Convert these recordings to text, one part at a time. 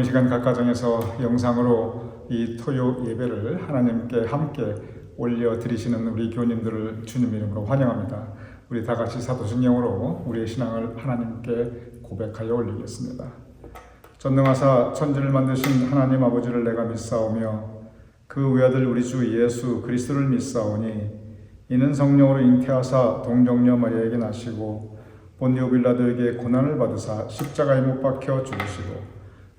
오늘 시간 각 가정에서 영상으로 이 토요 예배를 하나님께 함께 올려드리시는 우리 교우님들을 주님 이름으로 환영합니다. 우리 다 같이 사도신경으로 우리의 신앙을 하나님께 고백하여 올리겠습니다. 전능하사 천지를 만드신 하나님 아버지를 내가 믿사오며 그 외아들 우리 주 예수 그리스도를 믿사오니 이는 성령으로 잉태하사 동정녀 마리아에게 나시고 본디오 빌라도에게 고난을 받으사 십자가에 못 박혀 죽으시고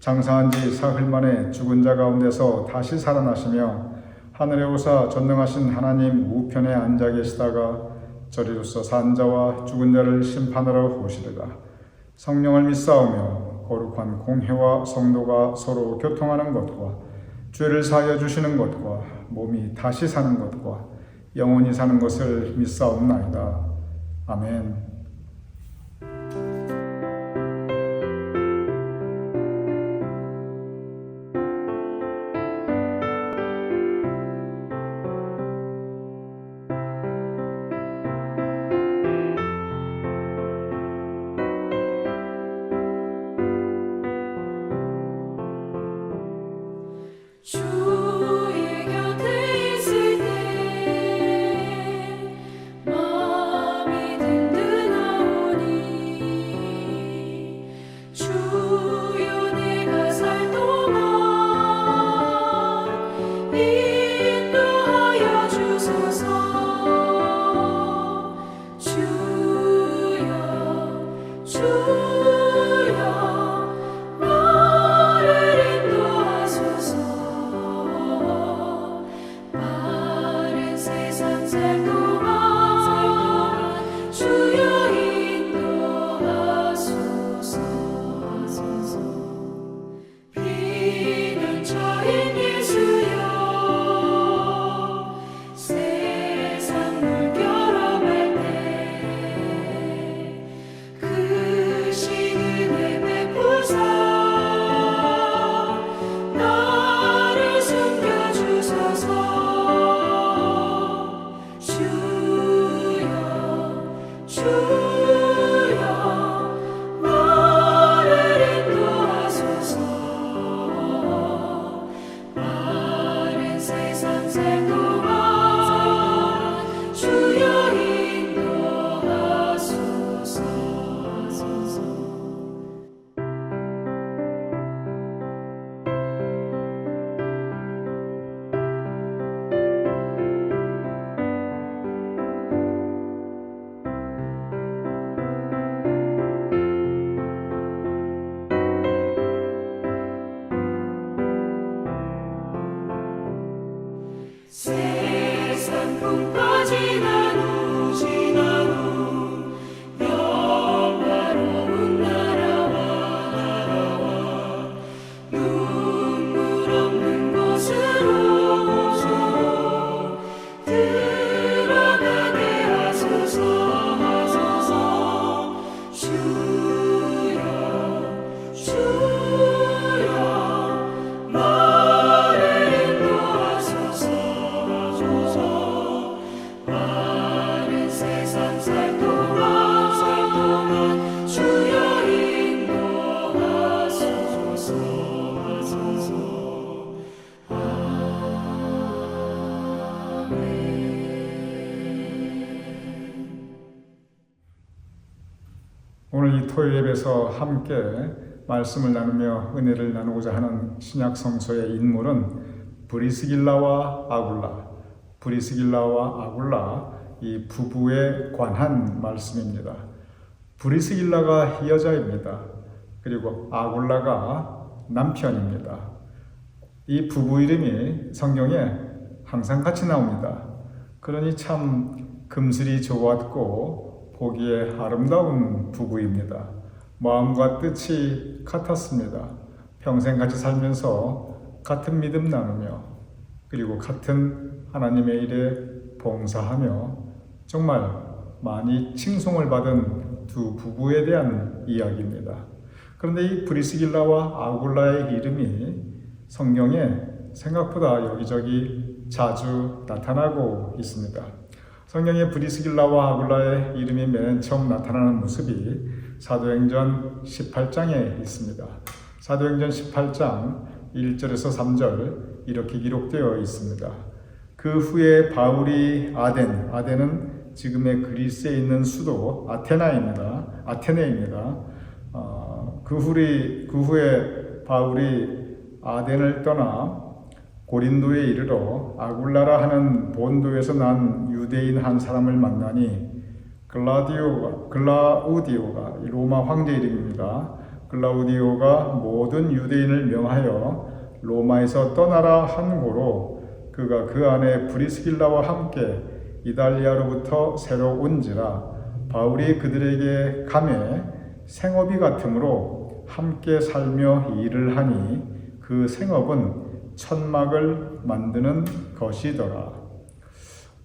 장사한 지 사흘 만에 죽은 자 가운데서 다시 살아나시며 하늘에 오사 전능하신 하나님 우편에 앉아 계시다가 저리로서 산 자와 죽은 자를 심판하러 오시리라. 성령을 믿사오며 거룩한 공회와 성도가 서로 교통하는 것과 죄를 사하여 주시는 것과 몸이 다시 사는 것과 영원히 사는 것을 믿사옵나이다. 아멘. 오늘 이 토요 예배에서 함께 말씀을 나누며 은혜를 나누고자 하는 신약 성서의 인물은 브리스길라와 아굴라, 브리스길라와 아굴라 이 부부에 관한 말씀입니다. 브리스길라가 여자입니다. 그리고 아굴라가 남편입니다. 이 부부 이름이 성경에 항상 같이 나옵니다. 그러니 참 금슬이 좋았고 보기에 아름다운 부부입니다. 마음과 뜻이 같았습니다. 평생 같이 살면서 같은 믿음 나누며 그리고 같은 하나님의 일에 봉사하며 정말 많이 칭송을 받은 두 부부에 대한 이야기입니다. 그런데 이 브리스길라와 아굴라의 이름이 성경에 생각보다 여기저기 자주 나타나고 있습니다. 성경에 브리스길라와 아굴라의 이름이 맨 처음 나타나는 모습이 사도행전 18장에 있습니다. 사도행전 18장 1절에서 3절 이렇게 기록되어 있습니다. 그 후에 바울이 아덴은 지금의 그리스에 있는 수도 아테네입니다. 그 후에 바울이 아덴을 떠나 고린도에 이르러 아굴라라 하는 본도에서 난 유대인 한 사람을 만나니 글라우디오가 로마 황제 이름입니다. 글라우디오가 모든 유대인을 명하여 로마에서 떠나라 한 고로 그가 그 안에 브리스길라와 함께 이달리아로부터 새로 온지라 바울이 그들에게 감에 생업이 같으므로 함께 살며 일을 하니 그 생업은 천막을 만드는 것이더라.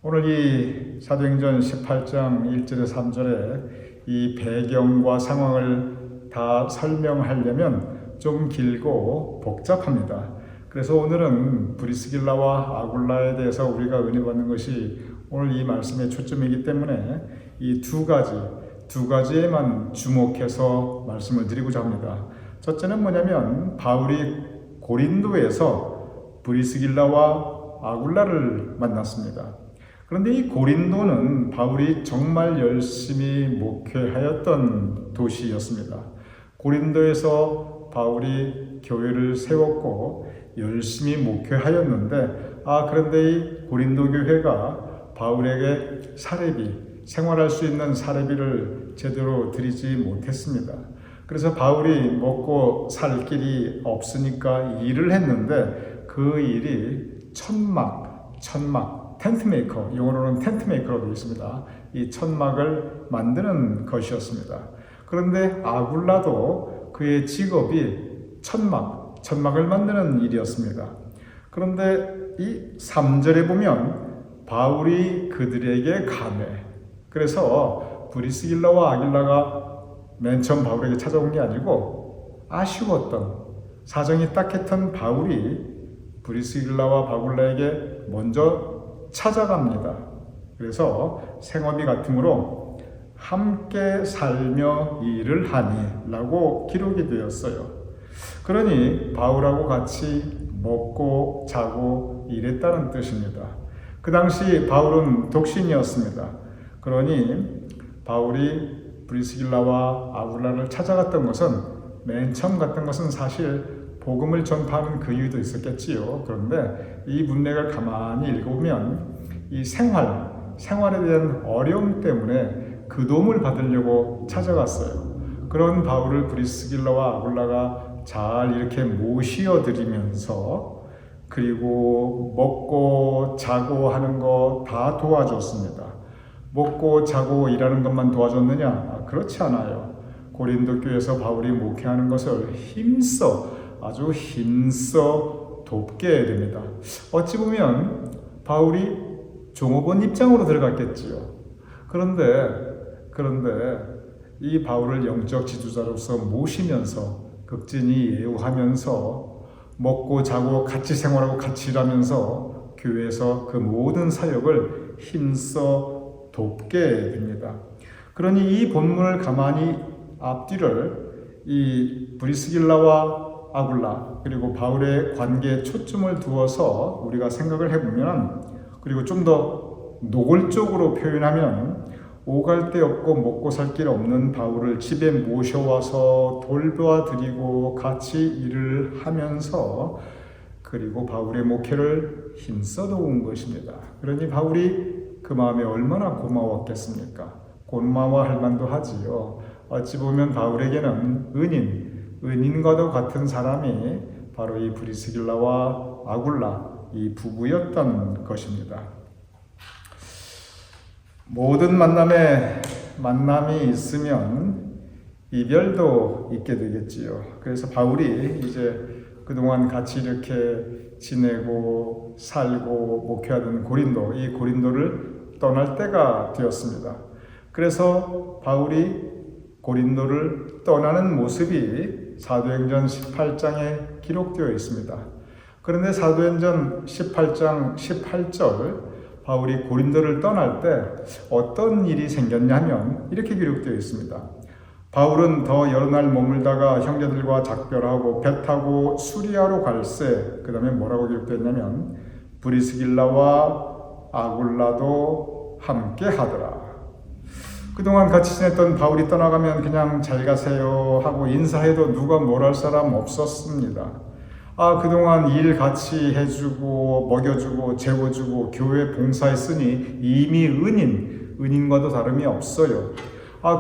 오늘 이 사도행전 18장 1절에 3절에 이 배경과 상황을 다 설명하려면 좀 길고 복잡합니다. 그래서 오늘은 브리스길라와 아굴라에 대해서 우리가 은혜 받는 것이 오늘 이 말씀의 초점이기 때문에 이 두 가지에만 주목해서 말씀을 드리고자 합니다. 첫째는 뭐냐면 바울이 고린도에서 브리스길라와 아굴라를 만났습니다. 그런데 이 고린도는 바울이 정말 열심히 목회하였던 도시였습니다. 고린도에서 바울이 교회를 세웠고 열심히 목회하였는데 그런데 이 고린도 교회가 바울에게 생활할 수 있는 사례비를 제대로 드리지 못했습니다. 그래서 바울이 먹고 살 길이 없으니까 일을 했는데 그 일이 천막, 텐트메이커, 영어로는 텐트메이커로 되어 있습니다. 이 천막을 만드는 것이었습니다. 그런데 아굴라도 그의 직업이 천막을 만드는 일이었습니다. 그런데 이 3절에 보면 바울이 그들에게 감해. 그래서 브리스길라와 아길라가 맨 처음 바울에게 찾아온 게 아니고 아쉬웠던 사정이 딱했던 바울이 브리스길라와 아굴라에게 먼저 찾아갑니다. 그래서 생업이 같으므로 함께 살며 일을 하니 라고 기록이 되었어요. 그러니 바울하고 같이 먹고 자고 일했다는 뜻입니다. 그 당시 바울은 독신이었습니다. 그러니 바울이 브리스길라와 아굴라를 찾아갔던 것은 맨 처음 갔던 것은 사실 복음을 전파하는 그 이유도 있었겠지요. 그런데 이 문맥을 가만히 읽어보면 이 생활에 대한 어려움 때문에 그 도움을 받으려고 찾아갔어요. 그런 바울을 브리스길라와 아굴라가 잘 이렇게 모시어드리면서 그리고 먹고 자고 하는 거 다 도와줬습니다. 먹고 자고 일하는 것만 도와줬느냐? 그렇지 않아요. 고린도 교회에서 바울이 목회하는 것을 아주 힘써 돕게 됩니다. 어찌 보면 바울이 종업원 입장으로 들어갔겠지요. 그런데 이 바울을 영적 지도자로서 모시면서 극진히 예우하면서 먹고 자고 같이 생활하고 같이 일하면서 교회에서 그 모든 사역을 힘써 돕게 됩니다. 그러니 이 본문을 가만히 앞뒤를 이 브리스길라와 아굴라 그리고 바울의 관계에 초점을 두어서 우리가 생각을 해보면, 그리고 좀 더 노골적으로 표현하면 오갈 데 없고 먹고 살 길 없는 바울을 집에 모셔와서 돌봐드리고 같이 일을 하면서 그리고 바울의 목회를 힘써 도운 것입니다. 그러니 바울이 그 마음에 얼마나 고마웠겠습니까? 고마워할 만도 하지요. 어찌 보면 바울에게는 은인과도 같은 사람이 바로 이 브리스길라와 아굴라 이 부부였던 것입니다. 모든 만남이 있으면 이별도 있게 되겠지요. 그래서 바울이 이제 그동안 같이 이렇게 지내고 살고 목회하던 이 고린도를 떠날 때가 되었습니다. 그래서 바울이 고린도를 떠나는 모습이 사도행전 18장에 기록되어 있습니다. 그런데 사도행전 18장 18절 바울이 고린도를 떠날 때 어떤 일이 생겼냐면 이렇게 기록되어 있습니다. 바울은 더 여러 날 머물다가 형제들과 작별하고 배 타고 수리아로 갈새, 그 다음에 뭐라고 기록되어 있냐면 브리스길라와 아굴라도 함께 하더라. 그동안 같이 지냈던 바울이 떠나가면 그냥 잘 가세요 하고 인사해도 누가 뭘 할 사람 없었습니다. 그동안 일 같이 해주고 먹여주고 재워주고 교회 봉사했으니 이미 은인과도 다름이 없어요.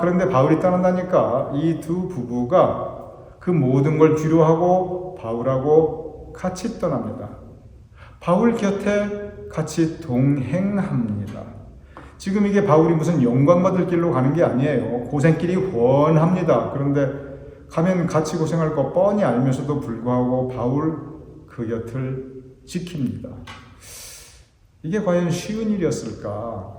그런데 바울이 떠난다니까 이 두 부부가 그 모든 걸 뒤로하고 바울하고 같이 떠납니다. 바울 곁에 같이 동행합니다. 지금 이게 바울이 무슨 영광받을 길로 가는 게 아니에요. 고생길이 훤합니다. 그런데 가면 같이 고생할 거 뻔히 알면서도 불구하고 바울 그 곁을 지킵니다. 이게 과연 쉬운 일이었을까?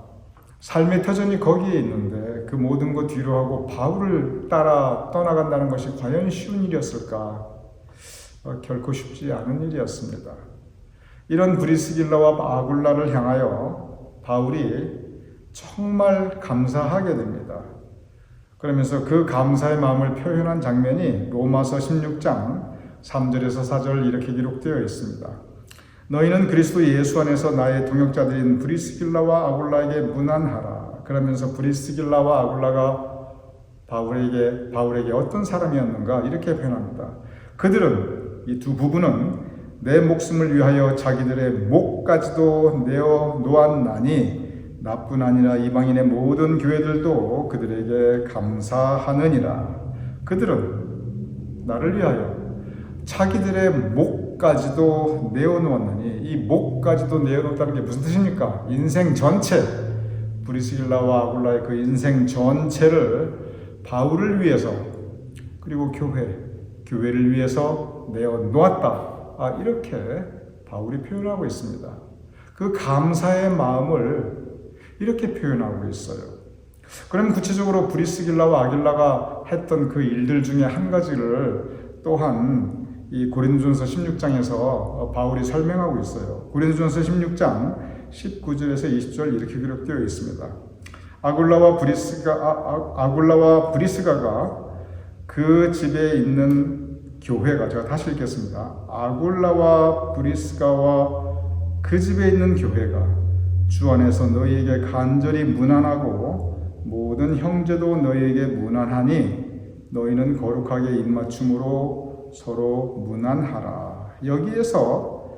삶의 터전이 거기에 있는데 그 모든 것 뒤로하고 바울을 따라 떠나간다는 것이 과연 쉬운 일이었을까? 결코 쉽지 않은 일이었습니다. 이런 브리스길라와 아굴라를 향하여 바울이 정말 감사하게 됩니다. 그러면서 그 감사의 마음을 표현한 장면이 로마서 16장 3절에서 4절 이렇게 기록되어 있습니다. 너희는 그리스도 예수 안에서 나의 동역자들인 브리스길라와 아굴라에게 문안하라. 그러면서 브리스길라와 아굴라가 바울에게 어떤 사람이었는가 이렇게 표현합니다. 그들은, 이 두 부부는 내 목숨을 위하여 자기들의 목까지도 내어 놓았나니 나뿐 아니라 이방인의 모든 교회들도 그들에게 감사하느니라. 그들은 나를 위하여 자기들의 목까지도 내어놓았느니, 이 목까지도 내어놓았다는 게 무슨 뜻입니까? 인생 전체, 브리스길라와 아굴라의 그 인생 전체를 바울을 위해서, 그리고 교회를 위해서 내어놓았다. 이렇게 바울이 표현하고 있습니다. 그 감사의 마음을 이렇게 표현하고 있어요. 그럼 구체적으로 브리스길라와 아길라가 했던 그 일들 중에 한 가지를 또한 이 고린도전서 16장에서 바울이 설명하고 있어요. 고린도전서 16장 19절에서 20절 이렇게 기록되어 있습니다. 아굴라와 브리스가가 그 집에 있는 교회가, 제가 다시 읽겠습니다. 아굴라와 브리스가와 그 집에 있는 교회가 주 안에서 너희에게 간절히 문안하고 모든 형제도 너희에게 문안하니 너희는 거룩하게 입맞춤으로 서로 문안하라. 여기에서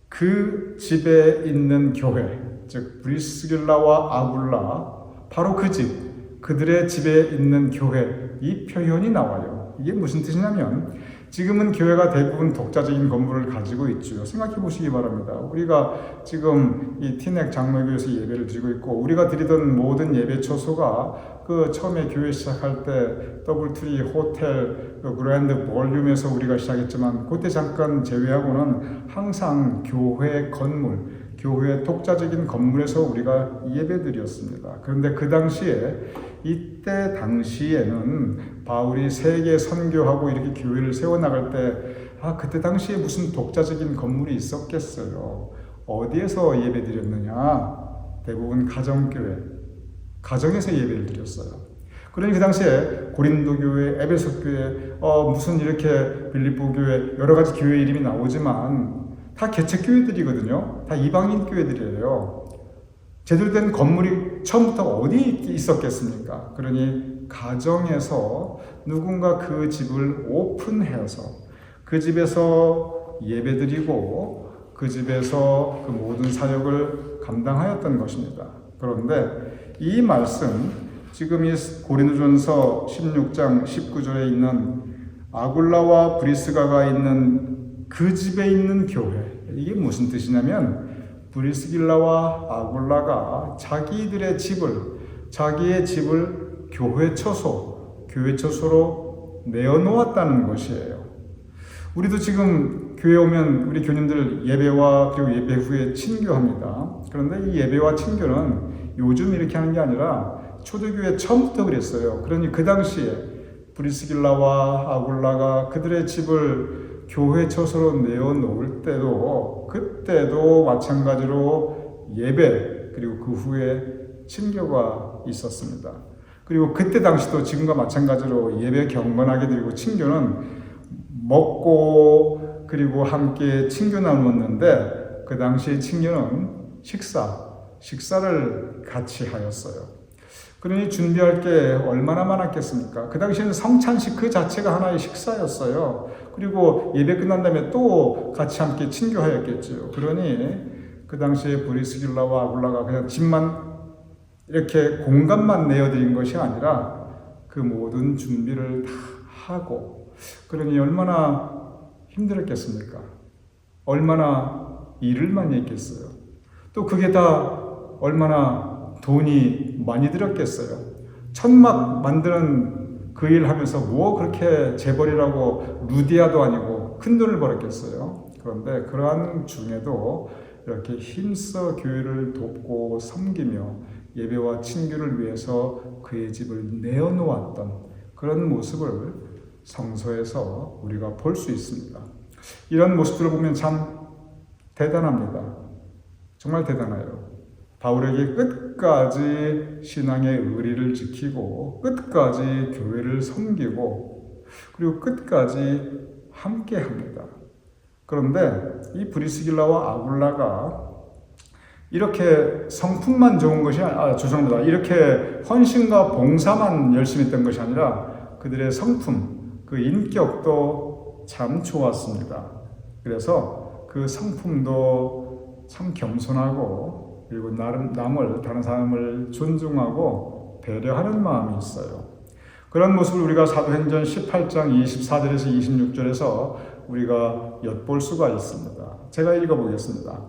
그 집에 있는 교회, 즉 브리스길라와 아굴라, 바로 그 집, 그들의 집에 있는 교회, 이 표현이 나와요. 이게 무슨 뜻이냐면 지금은 교회가 대부분 독자적인 건물을 가지고 있죠. 생각해 보시기 바랍니다. 우리가 지금 이 티넥 장로교에서 예배를 드리고 있고, 우리가 드리던 모든 예배 처소가 그 처음에 교회 시작할 때 더블트리 호텔 그랜드 볼륨에서 우리가 시작했지만, 그때 잠깐 제외하고는 항상 교회 건물, 교회 독자적인 건물에서 우리가 예배드렸습니다. 그런데 그 당시에, 이때 당시에는 바울이 세계 선교하고 이렇게 교회를 세워나갈 때 그때 당시에 무슨 독자적인 건물이 있었겠어요. 어디에서 예배드렸느냐? 대부분 가정교회, 가정에서 예배를 드렸어요. 그러니 그 당시에 고린도 교회, 에베소 교회, 무슨 이렇게 빌립보 교회, 여러 가지 교회 이름이 나오지만 다 개척교회들이거든요. 다 이방인 교회들이에요. 제대로 된 건물이 처음부터 어디 있었겠습니까? 그러니 가정에서 누군가 그 집을 오픈해서 그 집에서 예배드리고 그 집에서 그 모든 사역을 감당하였던 것입니다. 그런데 이 말씀, 지금 이 고린도전서 16장 19절에 있는 아굴라와 브리스가가 있는 그 집에 있는 교회, 이게 무슨 뜻이냐면 브리스길라와 아굴라가 자기의 집을 교회 처소로 내어놓았다는 것이에요. 우리도 지금 교회 오면 우리 교님들 예배와 그리고 예배 후에 친교합니다. 그런데 이 예배와 친교는 요즘 이렇게 하는 게 아니라 초대교회 처음부터 그랬어요. 그러니 그 당시에 브리스길라와 아굴라가 그들의 집을 교회 처소로 내어놓을 때도, 그때도 마찬가지로 예배 그리고 그 후에 친교가 있었습니다. 그리고 그때 당시도 지금과 마찬가지로 예배 경건하게 드리고 친교는 먹고 그리고 함께 친교 나누었는데 그 당시 친교는 식사를 같이 하였어요. 그러니 준비할 게 얼마나 많았겠습니까? 그 당시에는 성찬식 그 자체가 하나의 식사였어요. 그리고 예배 끝난 다음에 또 같이 함께 친교하였겠죠. 그러니 그 당시에 브리스길라와 아굴라가 그냥 집만 이렇게 공간만 내어드린 것이 아니라 그 모든 준비를 다 하고, 그러니 얼마나 힘들었겠습니까? 얼마나 일을 많이 했겠어요. 또 그게 다 얼마나 돈이 많이 들었겠어요. 천막 만드는 그 일 하면서 뭐 그렇게 재벌이라고 루디아도 아니고 큰 돈을 벌었겠어요. 그런데 그러한 중에도 이렇게 힘써 교회를 돕고 섬기며 예배와 친교를 위해서 그의 집을 내어놓았던 그런 모습을 성서에서 우리가 볼 수 있습니다. 이런 모습들을 보면 참 대단합니다. 정말 대단해요. 바울에게 끝까지 신앙의 의리를 지키고 끝까지 교회를 섬기고 그리고 끝까지 함께합니다. 그런데 이 브리스길라와 아굴라가 이렇게 성품만 좋은 것이 죄송합니다. 이렇게 헌신과 봉사만 열심히 했던 것이 아니라 그들의 성품, 그 인격도 참 좋았습니다. 그래서 그 성품도 참 겸손하고 그리고 다른 사람을 존중하고 배려하는 마음이 있어요. 그런 모습을 우리가 사도행전 18장 24절에서 26절에서 우리가 엿볼 수가 있습니다. 제가 읽어보겠습니다.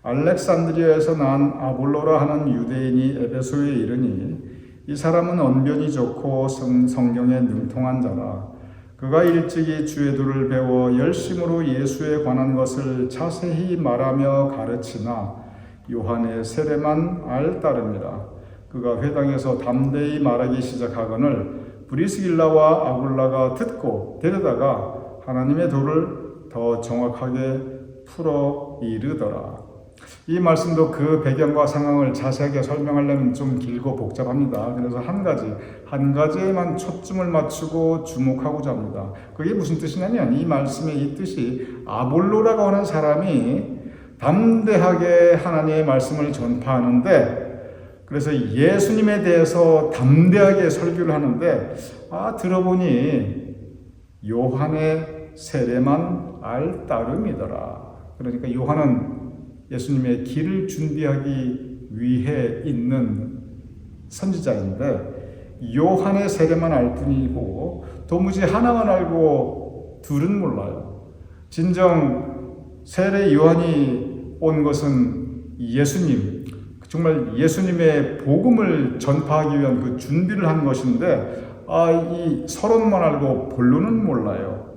알렉산드리아에서 난 아볼로라 하는 유대인이 에베소에 이르니 이 사람은 언변이 좋고 성경에 능통한 자라. 그가 일찍이 주의 도를 배워 열심으로 예수에 관한 것을 자세히 말하며 가르치나 요한의 세례만 따름이라. 그가 회당에서 담대히 말하기 시작하거늘 브리스길라와 아굴라가 듣고 데려다가 하나님의 도를 더 정확하게 풀어 이르더라. 이 말씀도 그 배경과 상황을 자세하게 설명하려면 좀 길고 복잡합니다. 그래서 한 가지에만 초점을 맞추고 주목하고자 합니다. 그게 무슨 뜻이냐면 이 말씀의 이 뜻이 아볼로라고 하는 사람이 담대하게 하나님의 말씀을 전파하는데, 그래서 예수님에 대해서 담대하게 설교를 하는데 들어보니 요한의 세례만 따름이더라. 그러니까 요한은 예수님의 길을 준비하기 위해 있는 선지자인데 요한의 세례만 알 뿐이고 도무지 하나만 알고 둘은 몰라요. 진정 세례 요한이 온 것은 예수님, 정말 예수님의 복음을 전파하기 위한 그 준비를 한 것인데 이 서론만 알고 본론은 몰라요.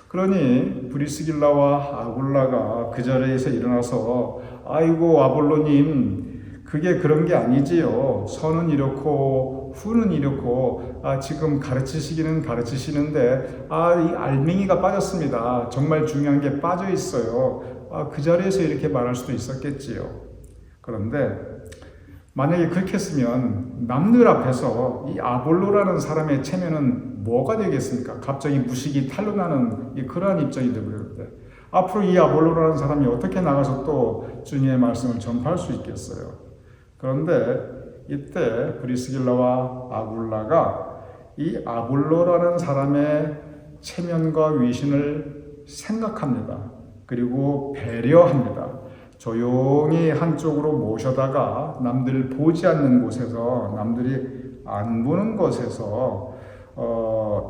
그러니 브리스길라와 아굴라가 그 자리에서 일어나서 아이고 아볼로님 그게 그런 게 아니지요. 선은 이렇고 후는 이렇고 지금 가르치시기는 가르치시는데 이 알맹이가 빠졌습니다. 정말 중요한 게 빠져 있어요. 그 자리에서 이렇게 말할 수도 있었겠지요. 그런데 만약에 그렇게 했으면 남들 앞에서 이 아볼로라는 사람의 체면은 뭐가 되겠습니까? 갑자기 무식이 탄로나는 그러한 입장이 되버렸는데 앞으로 이 아볼로라는 사람이 어떻게 나가서 또 주님의 말씀을 전파할 수 있겠어요? 그런데 이때 브리스길라와 아굴라가 이 아볼로라는 사람의 체면과 위신을 생각합니다. 그리고 배려합니다. 조용히 한쪽으로 모셔다가 남들 보지 않는 곳에서, 남들이 안 보는 곳에서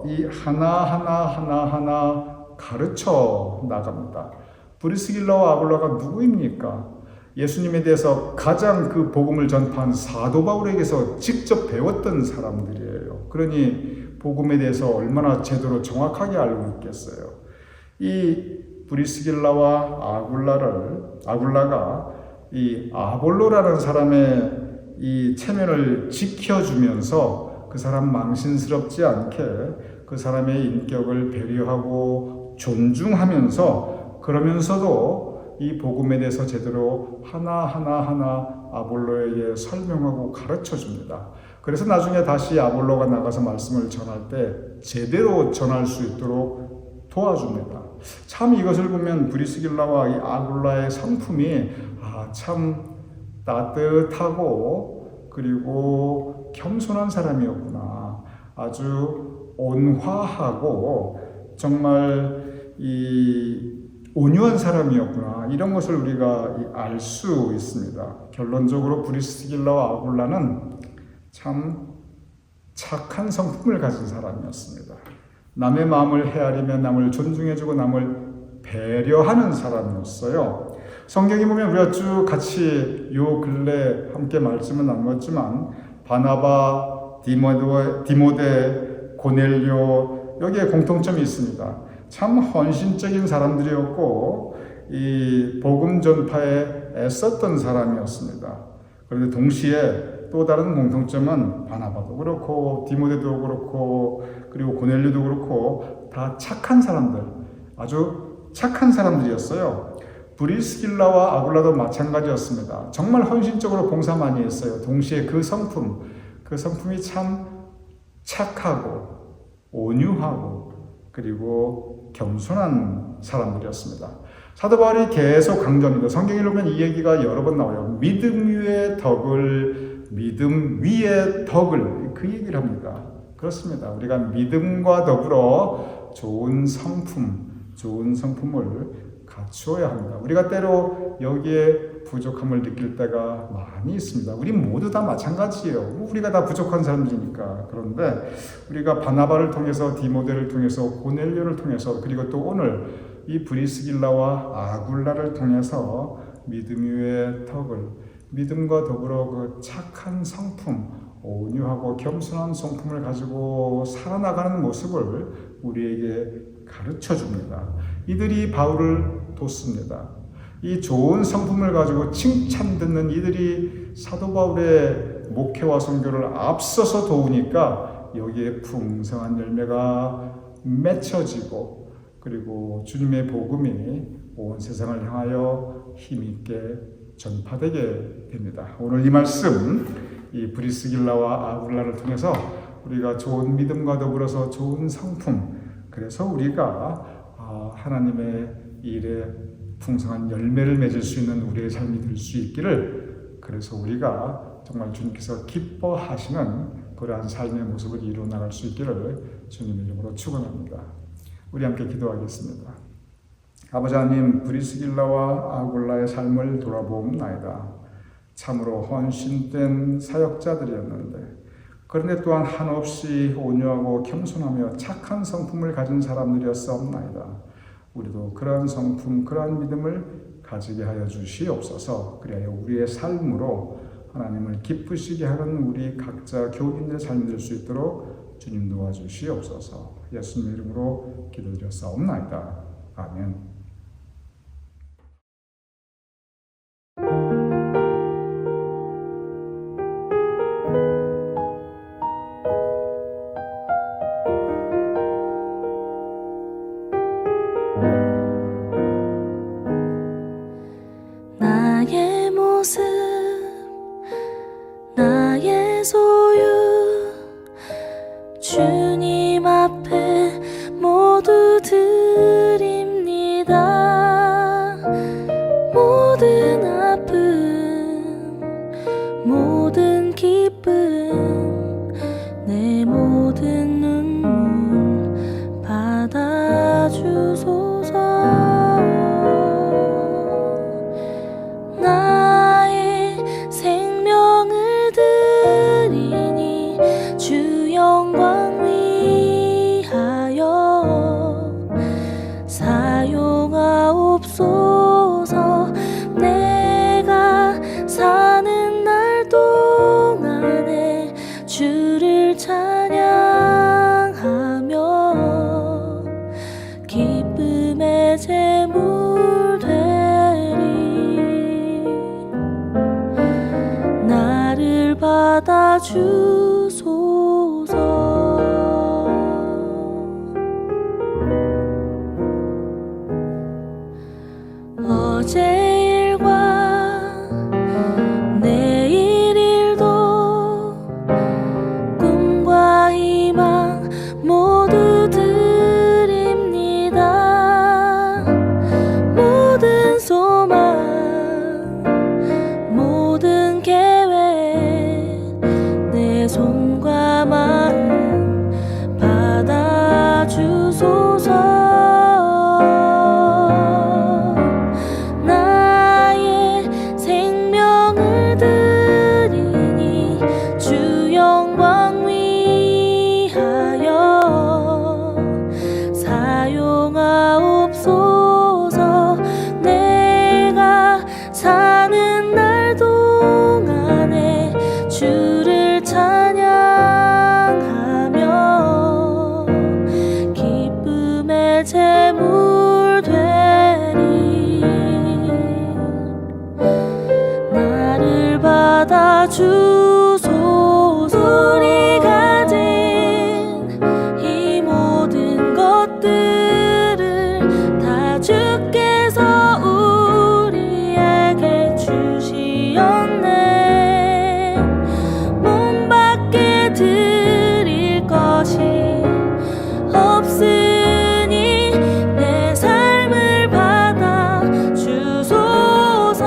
이 하나하나 가르쳐 나갑니다. 브리스길라와 아굴라가 누구입니까? 예수님에 대해서 가장 그 복음을 전파한 사도 바울에게서 직접 배웠던 사람들이에요. 그러니 복음에 대해서 얼마나 제대로 정확하게 알고 있겠어요. 이 브리스길라와 아굴라가 이 아볼로라는 사람의 이 체면을 지켜주면서 그 사람 망신스럽지 않게 그 사람의 인격을 배려하고 존중하면서, 그러면서도 이 복음에 대해서 제대로 하나하나 아볼로에게 설명하고 가르쳐 줍니다. 그래서 나중에 다시 아볼로가 나가서 말씀을 전할 때 제대로 전할 수 있도록 도와줍니다. 참 이것을 보면 브리스길라와 이 아굴라의 성품이 참 따뜻하고 그리고 겸손한 사람이었구나. 아주 온화하고 정말 이 온유한 사람이었구나. 이런 것을 우리가 알 수 있습니다. 결론적으로 브리스길라와 아굴라는 참 착한 성품을 가진 사람이었습니다. 남의 마음을 헤아리며 남을 존중해주고 남을 배려하는 사람이었어요. 성경에 보면 우리가 쭉 같이 요 근래 함께 말씀을 나누었지만 바나바, 디모데, 고넬료 여기에 공통점이 있습니다. 참 헌신적인 사람들이었고 이 복음 전파에 애썼던 사람이었습니다. 그런데 동시에 또 다른 공통점은 바나바도 그렇고 디모데도 그렇고 그리고 고넬료도 그렇고 다 착한 사람들, 아주 착한 사람들이었어요. 브리스길라와 아굴라도 마찬가지였습니다. 정말 헌신적으로 봉사 많이 했어요. 동시에 그 성품이 참 착하고 온유하고 그리고 겸손한 사람들이었습니다. 사도 바울이 계속 강조합니다. 성경에 보면 이 얘기가 여러 번 나와요. 믿음 위의 덕을, 그 얘기를 합니다. 그렇습니다. 우리가 믿음과 더불어 좋은 성품을 갖추어야 합니다. 우리가 때로 여기에 부족함을 느낄 때가 많이 있습니다. 우리 모두 다 마찬가지예요. 우리가 다 부족한 사람들이니까. 그런데 우리가 바나바를 통해서 디모데를 통해서 고넬료를 통해서 그리고 또 오늘 이 브리스길라와 아굴라를 통해서 믿음 위의 덕을, 믿음과 더불어 그 착한 성품, 온유하고 겸손한 성품을 가지고 살아나가는 모습을 우리에게 가르쳐 줍니다. 이들이 바울을 돕습니다. 이 좋은 성품을 가지고 칭찬 듣는 이들이 사도 바울의 목회와 선교를 앞서서 도우니까 여기에 풍성한 열매가 맺혀지고 그리고 주님의 복음이 온 세상을 향하여 힘있게 전파되게 됩니다. 오늘 이 말씀, 이 브리스길라와 아굴라를 통해서 우리가 좋은 믿음과 더불어서 좋은 성품, 그래서 우리가 하나님의 일에 풍성한 열매를 맺을 수 있는 우리의 삶이 될 수 있기를, 그래서 우리가 정말 주님께서 기뻐하시는 그러한 삶의 모습을 이루어 나갈 수 있기를 주님의 이름으로 축원합니다. 우리 함께 기도하겠습니다. 아버지 하나님, 브리스길라와 아굴라의 삶을 돌아보옵나이다. 참으로 헌신된 사역자들이었는데 그런데 또한 한없이 온유하고 겸손하며 착한 성품을 가진 사람들이었사옵나이다. 우리도 그러한 성품, 그러한 믿음을 가지게 하여 주시옵소서. 그리하여 우리의 삶으로 하나님을 기쁘시게 하는 우리 각자 교인들의 삶이 될 수 있도록 주님 도와주시옵소서. 예수님 이름으로 기도드렸사옵나이다. 아멘. 나의 모습, 나의 소유, 주님 앞에 모두 드립니다. 모든 아픔, 모든 기쁨, 내 모든 눈물 받아주소서. 사용하옵소서. 내가 사는 날 동안에 주를 찬양하며 기쁨의 제물 되리. 나를 받아주소서. 어제 일과 내일 일도 마음 받아주소서. 나의 생명을 드리니 주 영광 위하여 사용하옵소서. 내가 사는 날 동안에 주를 찬양하며 기쁨의 제물 되리. 나를 받아주소서. 우리 가진 이 모든 것들을 다 주께서 우리에게 주시었네. 몸 밖에 드릴 것이 없으니 내 삶을 받아 주소서.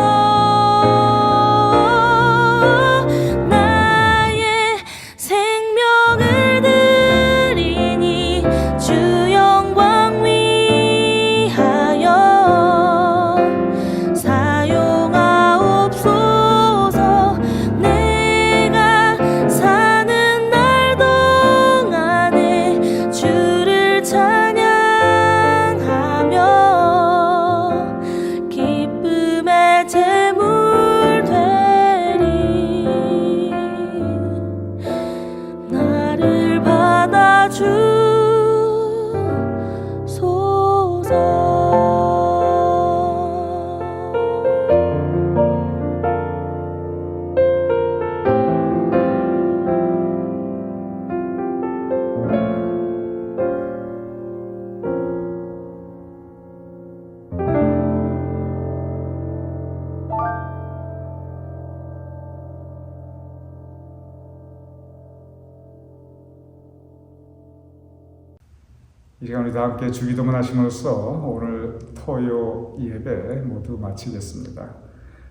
나의 생명을 드리니 주 영광 위하여 사용하옵소서. 내가 사는 날 동안에 주를 찬양하며 기쁨의 제물 되리. 나를 이 시간 우리 다 함께 주기도문 하심으로써 오늘 토요 예배 모두 마치겠습니다.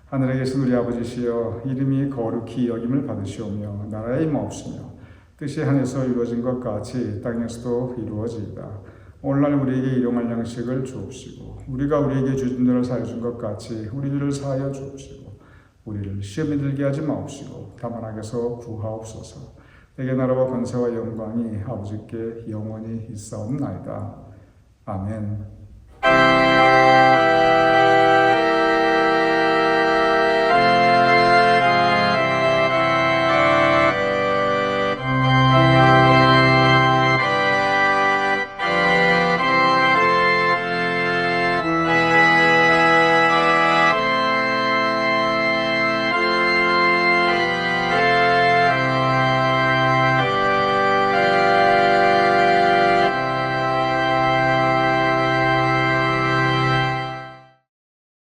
하늘에 계신 우리 아버지시여, 이름이 거룩히 여김을 받으시오며 나라의 임하옵시며 뜻이 하늘에서 이루어진 것 같이 땅에서도 이루어지이다. 오늘날 우리에게 일용할 양식을 주옵시고 우리가 우리에게 주신 대로 사하여 준 것 같이 우리 죄를 사하여 주옵시고 우리를 시험에 들게 하지 마옵시고 다만 악에서 구하옵소서. 내게 나라와 권세와 영광이 아버지께 영원히 있사옵나이다. 아멘.